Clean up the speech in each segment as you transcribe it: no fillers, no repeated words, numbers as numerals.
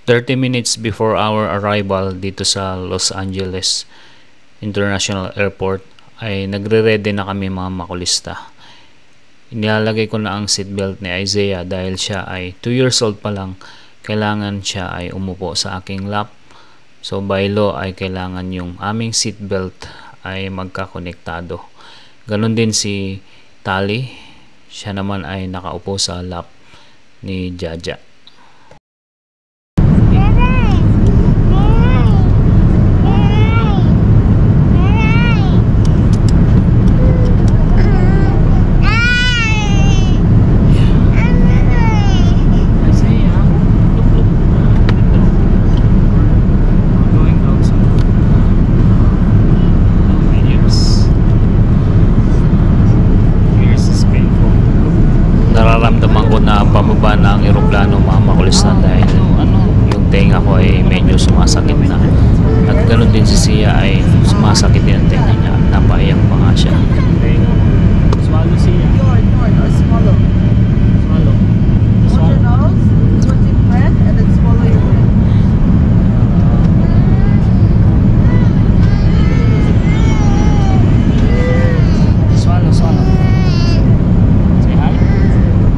30 minutes before our arrival dito sa Los Angeles International Airport ay nagre-ready na kami mga makulista. Inilalagay ko na ang seatbelt ni Isaiah dahil siya ay 2 years old pa lang. Kailangan siya ay umupo sa aking lap. So by law ay kailangan yung aming seatbelt ay magkakonektado. Ganon din si Tali. Siya naman ay nakaupo sa lap ni Jaja. Nararamdaman ko na pababa na ang eroplano mga makulisan dahil yung tenga ko ay medyo sumasakit na, at ganoon din si Sia ay sumasakit din ang tenga niya, napaiyak pa nga siya. Swallow Sia. Swallow. Swallow. Hold your nose, do a deep breath, and then swallow your breath.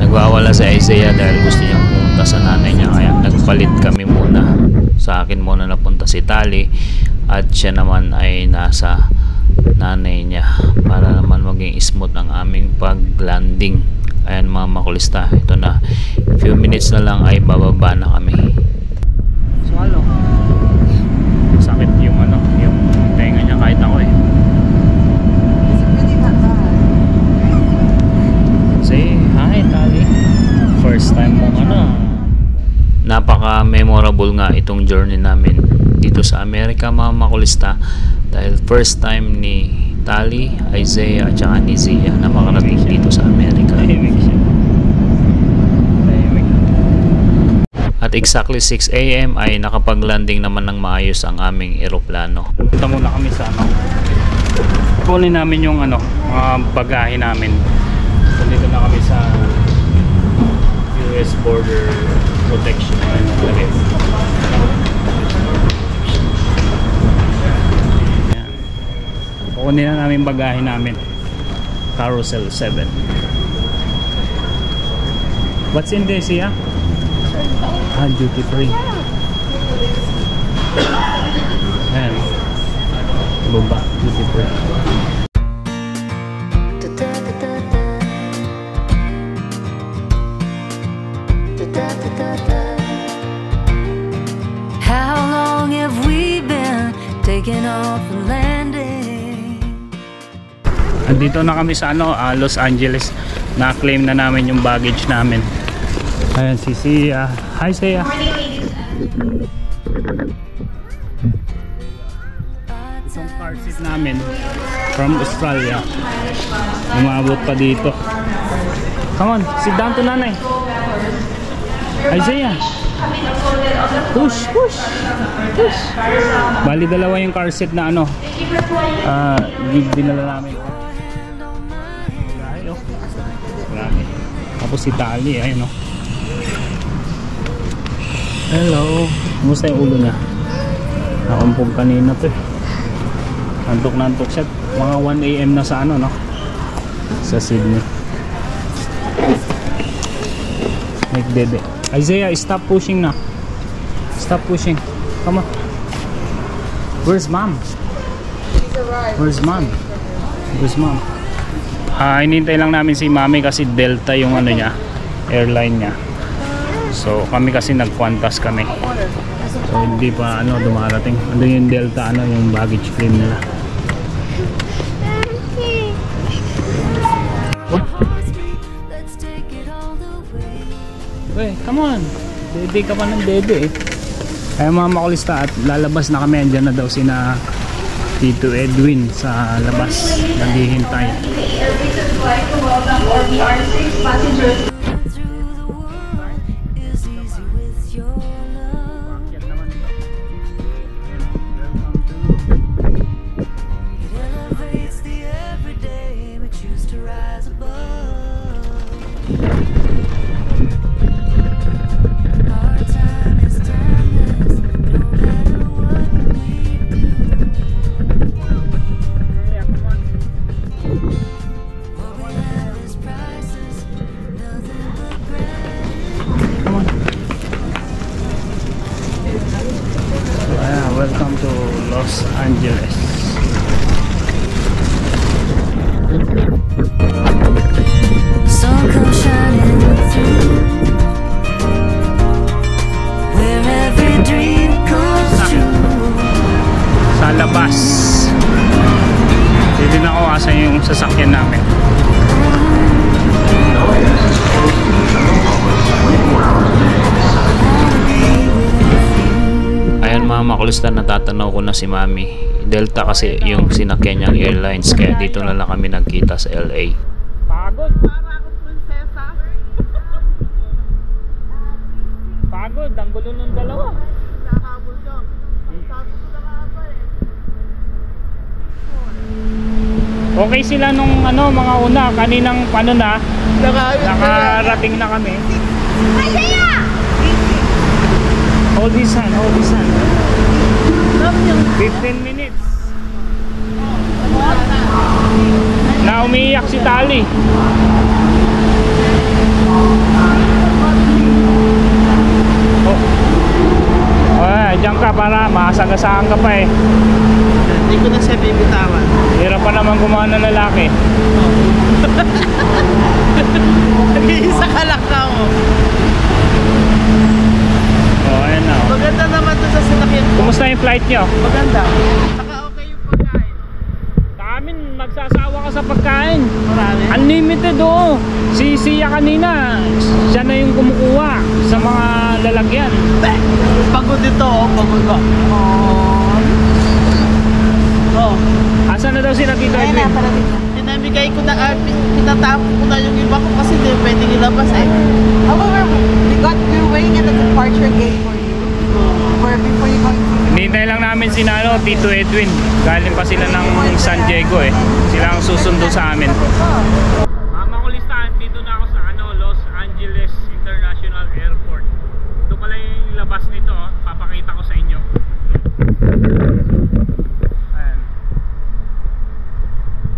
Nagwawala si Isaiah dahil gusto niyang pumunta sa nanay niya, kaya nagpalit kami muna. Sa akin muna napunta si Tali at siya naman ay nasa nanay niya para naman maging smooth ang aming pag-landing. Ayan mga makulista, ito na, few minutes na lang ay bababa na kami. Swallow. Sakit yung yung tenga niya kahit ako eh. Say hi Tali. First time mong napaka-memorable nga itong journey namin dito sa Amerika mga makulista, dahil first time ni Tali, Isaiah at saka ni Zia na makarating dito sa Amerika. At exactly 6 AM ay nakapag-landing naman ng maayos ang aming eroplano. Punta muna kami sa kunin namin yung mga bagahe namin. So dito na kami sa US Border Protection. Kukunin na namin bagahe namin. Carousel 7. What's in this here? Duty free. Ayan. Baba, duty free. How long have we been taking off and landing? Andito na kami sa Los Angeles. Na-claim na namin yung baggage namin. Ayan si Sia. Hi Sia. Itong car seat namin from Australia, umabot pa dito. Come on, sit down to nanay. Isaiah, push, push, push. Bali dalawa yung car seat na dinala namin. Grabe. Tapos si Tali, ayun hello. Kumusta yung ulo niya? Nakumpog kanina to eh. Antok na antok siya. Mga 1 AM na sa sa Sydney. Nagdede. Isaiah, stop pushing na. Stop pushing. Come on. Where's mom? Where's mom? Where's mom? Hinintay lang namin si mami kasi Delta yung niya, airline niya. So kami kasi nag-Qantas kami. So hindi pa dumarating. Ano yung Delta yung baggage claim nila. What? Wait, come on. Dede ka pa ng dede eh. Kaya mga makulista, at lalabas na kami. Andyan na daw sina Tito Edwin sa labas. Naghihintay. Our time is done. Los Angeles. Sun comes shining through, where every dream comes true. Sa labas. Hindi na ako asan yung sasakyan namin. Ayan mga makulista, natatanaw ko na si Mami. Delta kasi yung sinakyan niyang airlines, kaya dito na lang kami nagkita sa LA. Pagod! Para akong prinsesa. Pagod! Ang gulo ng dalawa. Nakahabol ka. Sabi ko na nga ba eh. Okay sila nung mga una, kaninang nakarating na kami. Hold his hand, hold his hand. 15 minutes. Na umiiyak si Tali. Diyan ka para masagasaan ka pa eh. Hindi ko na siya bibitawan. Hirap pa naman gumawa ng lalaki. Nag-iisa ka lang ka mo. Ayan na. Maganda naman doon sa sinakyan ko. Kumusta yung flight nyo? Maganda. Saka okay yung pagkain. Sa amin, magsasawa ka sa pagkain. Marami. Unlimited oh. Si Sia kanina, siya na yung kumukuha sa mga lalagyan. Pagod ito oh. Pagod ba? Oh. Asan na daw sila Tito Edwin? Pinamigay ko na, pinatapon ko na yung iba ko kasi hindi pwedeng ilabas eh. However, we're waiting at the departure gate for you. Before you go to... Hinihintay lang namin si Tito Edwin. Galing pa sila ng San Diego eh. Sila ang susundo sa amin. Mga makulistahan, dito na ako sa Los Angeles International Airport. Ito pala yung labas nito, papakita ko sa inyo. Ayan.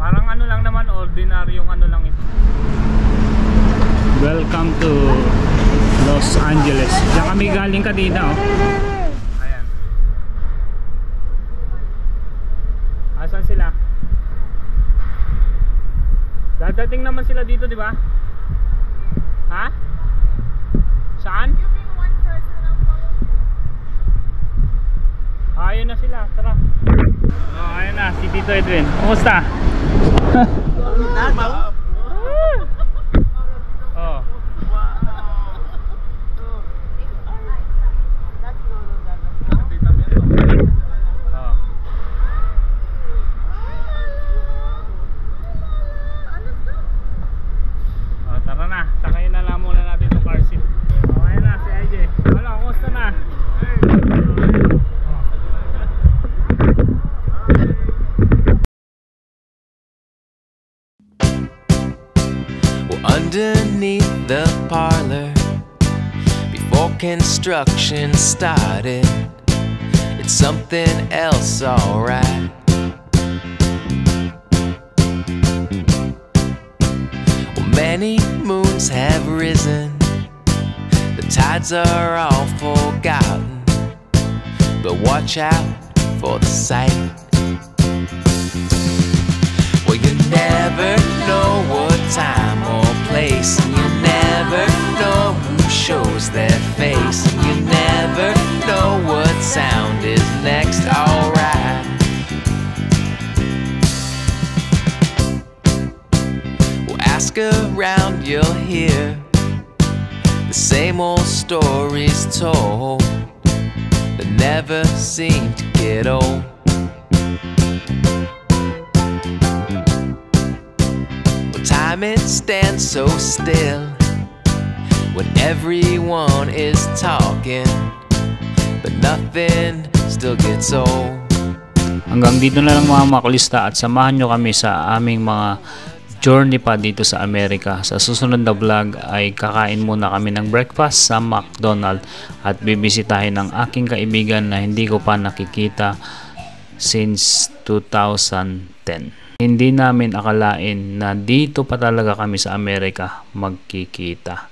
Parang lang naman, ordinaryong lang ito. Welcome to Los Angeles. Diyan kami galing kanina oh. Ayan. Asan sila? Dadating naman sila dito, di ba? Ha? Saan? Ayun na sila, tara. Oh, ayun na, si Tito Edwin. Kumusta? Oh. Tara na, sakay na lang muna natin yung car seat. Okay na, si AJ. Wala, kumusta na? Underneath the parlor, before construction started, it's something else, alright. Well, many moons have risen, the tides are all forgotten, but watch out for the sight. Well, you never know what time or place, and you never know who shows their face, and you never know what sound is next, alright. Well, ask around, you'll hear the same old stories told that never seem to get old. Time it stands so still when everyone is talking, but nothing still gets old. Hanggang dito na lang mga makulista, at samahan nyo kami sa aming mga journey pa dito sa Amerika. Sa susunod na vlog ay kakain muna kami ng breakfast sa McDonald's at bibisitahin ng aking kaibigan na hindi ko pa nakikita since 2010. Hindi namin akalain na dito pa talaga kami sa Amerika magkikita.